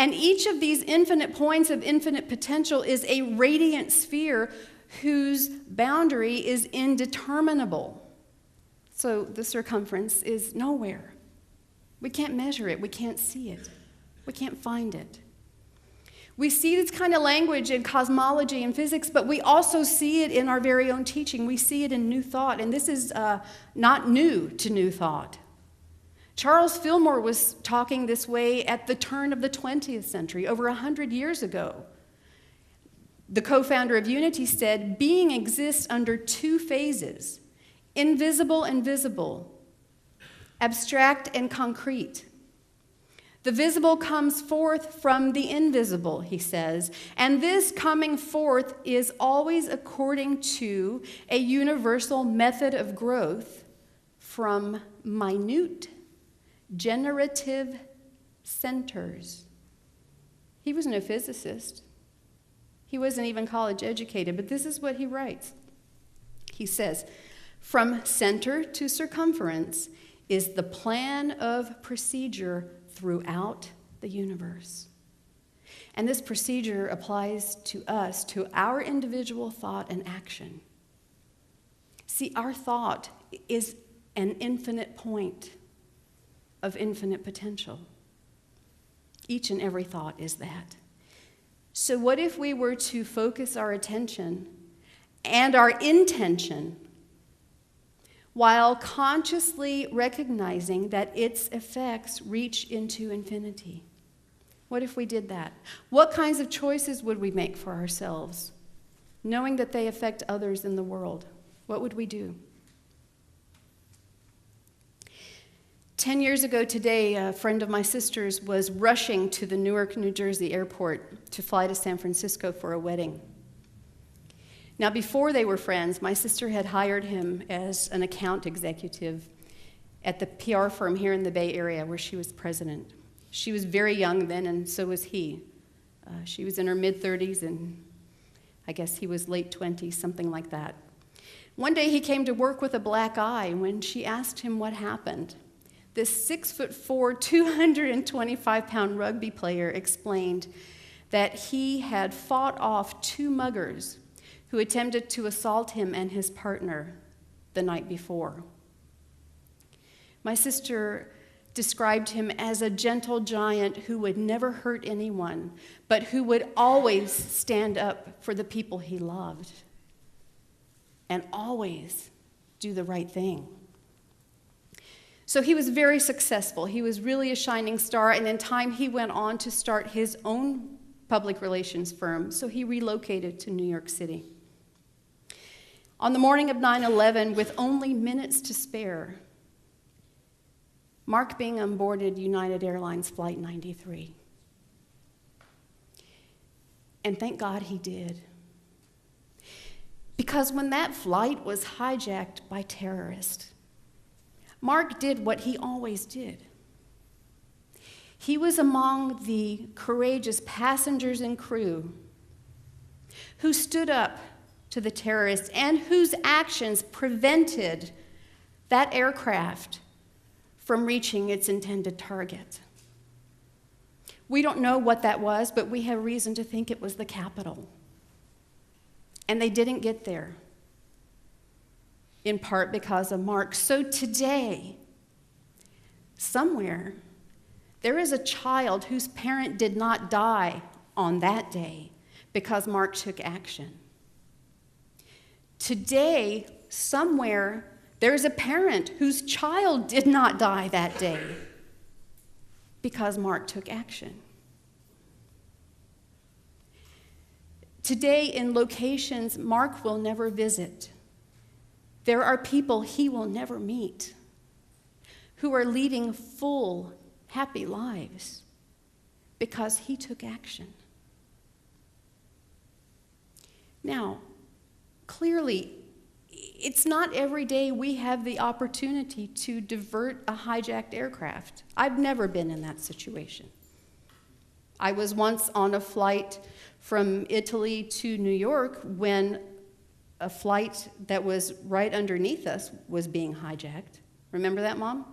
And each of these infinite points of infinite potential is a radiant sphere whose boundary is indeterminable. So the circumference is nowhere. We can't measure it. We can't see it. We can't find it. We see this kind of language in cosmology and physics, but we also see it in our very own teaching. We see it in New Thought, and this is not new to New Thought. Charles Fillmore was talking this way at the turn of the 20th century, over 100 years ago. The co-founder of Unity said, being exists under two phases, invisible and visible, abstract and concrete. The visible comes forth from the invisible, he says, and this coming forth is always according to a universal method of growth from minute generative centers. He was no physicist. He wasn't even college educated, but this is what he writes. He says, from center to circumference is the plan of procedure throughout the universe. And this procedure applies to us, to our individual thought and action. See, our thought is an infinite point of infinite potential. Each and every thought is that. So what if we were to focus our attention and our intention while consciously recognizing that its effects reach into infinity? What if we did that? What kinds of choices would we make for ourselves, knowing that they affect others in the world? What would we do? 10 years ago today, a friend of my sister's was rushing to the Newark, New Jersey airport to fly to San Francisco for a wedding. Now, before they were friends, my sister had hired him as an account executive at the PR firm here in the Bay Area where she was president. She was very young then, and so was he. She was in her mid-30s, and I guess he was late 20s, something like that. One day he came to work with a black eye. When she asked him what happened, this 6'4", 225-pound rugby player explained that he had fought off two muggers who attempted to assault him and his partner the night before. My sister described him as a gentle giant who would never hurt anyone, but who would always stand up for the people he loved and always do the right thing. So he was very successful. He was really a shining star, and in time he went on to start his own public relations firm, so he relocated to New York City. On the morning of 9/11, with only minutes to spare, Mark Bingham boarded United Airlines Flight 93. And thank God he did. Because when that flight was hijacked by terrorists, Mark did what he always did. He was among the courageous passengers and crew who stood up to the terrorists and whose actions prevented that aircraft from reaching its intended target. We don't know what that was, but we have reason to think it was the Capitol. And they didn't get there, in part because of Mark. So today, somewhere, there is a child whose parent did not die on that day because Mark took action. Today, somewhere, there is a parent whose child did not die that day because Mark took action. Today, in locations Mark will never visit, there are people he will never meet who are leading full, happy lives because he took action. Now, clearly, it's not every day we have the opportunity to divert a hijacked aircraft. I've never been in that situation. I was once on a flight from Italy to New York when a flight that was right underneath us was being hijacked. Remember that, Mom?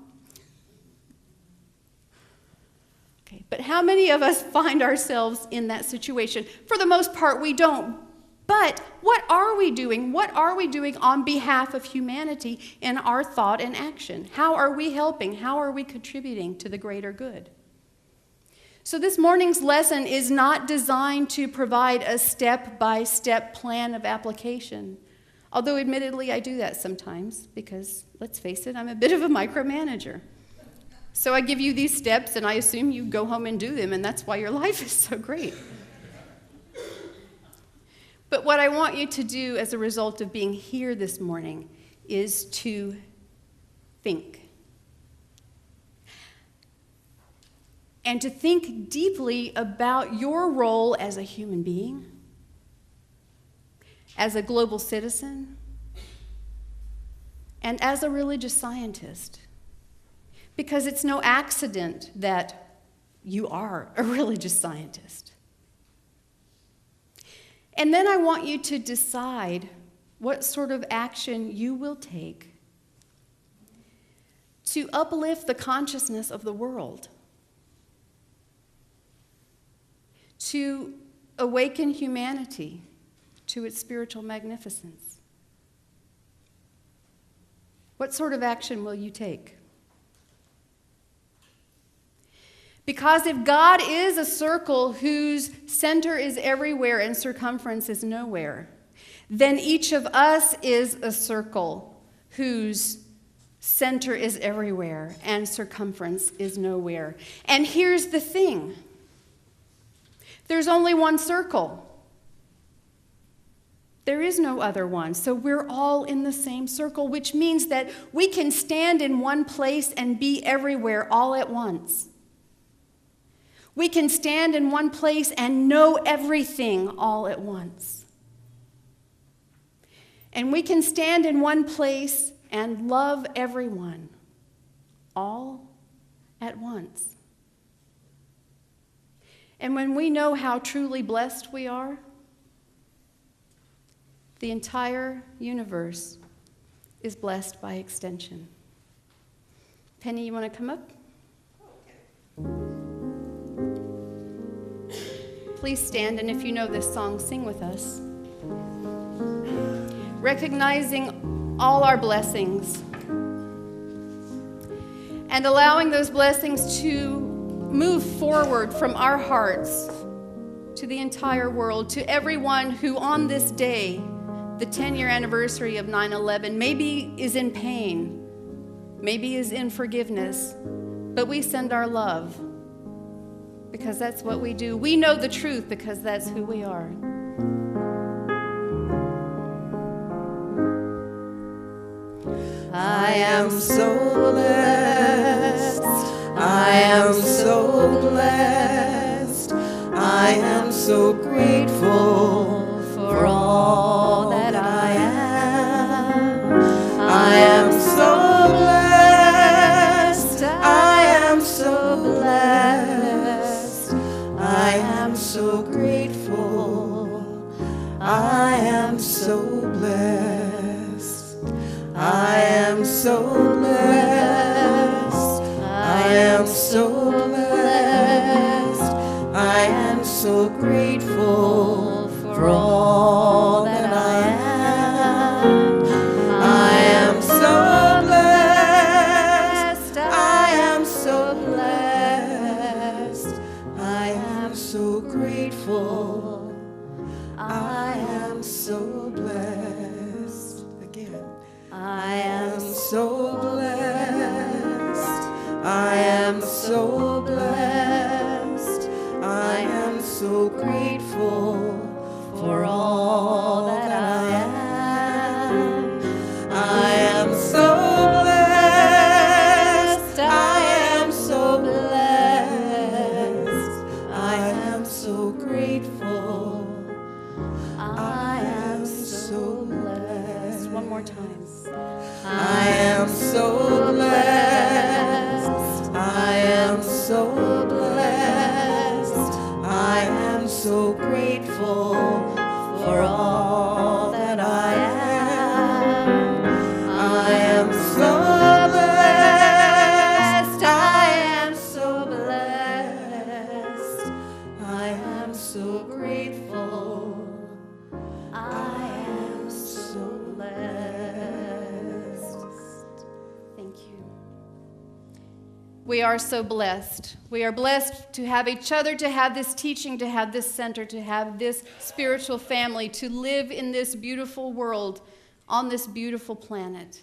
Okay, but how many of us find ourselves in that situation? For the most part, we don't. But what are we doing? What are we doing on behalf of humanity in our thought and action? How are we helping? How are we contributing to the greater good? So this morning's lesson is not designed to provide a step-by-step plan of application. Although admittedly I do that sometimes because, let's face it, I'm a bit of a micromanager. So I give you these steps and I assume you go home and do them, and that's why your life is so great. But what I want you to do as a result of being here this morning is to think. And to think deeply about your role as a human being, as a global citizen, and as a religious scientist. Because it's no accident that you are a religious scientist. And then I want you to decide what sort of action you will take to uplift the consciousness of the world, to awaken humanity to its spiritual magnificence. What sort of action will you take? Because if God is a circle whose center is everywhere and circumference is nowhere, then each of us is a circle whose center is everywhere and circumference is nowhere. And here's the thing. There's only one circle. There is no other one. So we're all in the same circle, which means that we can stand in one place and be everywhere all at once. We can stand in one place and know everything all at once. And we can stand in one place and love everyone all at once. And when we know how truly blessed we are, the entire universe is blessed by extension. Penny, you want to come up? Please stand, and if you know this song, sing with us. Recognizing all our blessings and allowing those blessings to move forward from our hearts to the entire world, to everyone who on this day, the 10-year anniversary of 9/11, maybe is in pain, maybe is in forgiveness, but we send our love because that's what we do. We know the truth because that's who we are. I am so blessed. I am so blessed. I am so grateful for all that I am. I am so blessed. I am so blessed. I am so grateful. I am so blessed. I am so blessed. I am so blessed. I am so grateful for all that I am. I am so blessed. I am so blessed. I am so grateful. I am so blessed. Again. I am so blessed. I am so blessed. I am so grateful for all that I am. I am so blessed. I am so blessed. I am so grateful. I am so blessed. One more time. I am so blessed. I am so blessed. I am so grateful for all that I am. I am so blessed. I am so blessed. so grateful. I am so blessed. Thank you. We are so blessed. We are blessed to have each other, to have this teaching, to have this center, to have this spiritual family, to live in this beautiful world, on this beautiful planet,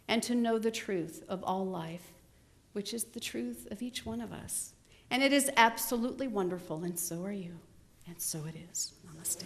and to know the truth of all life, which is the truth of each one of us. And it is absolutely wonderful, and so are you. And so it is. Namaste.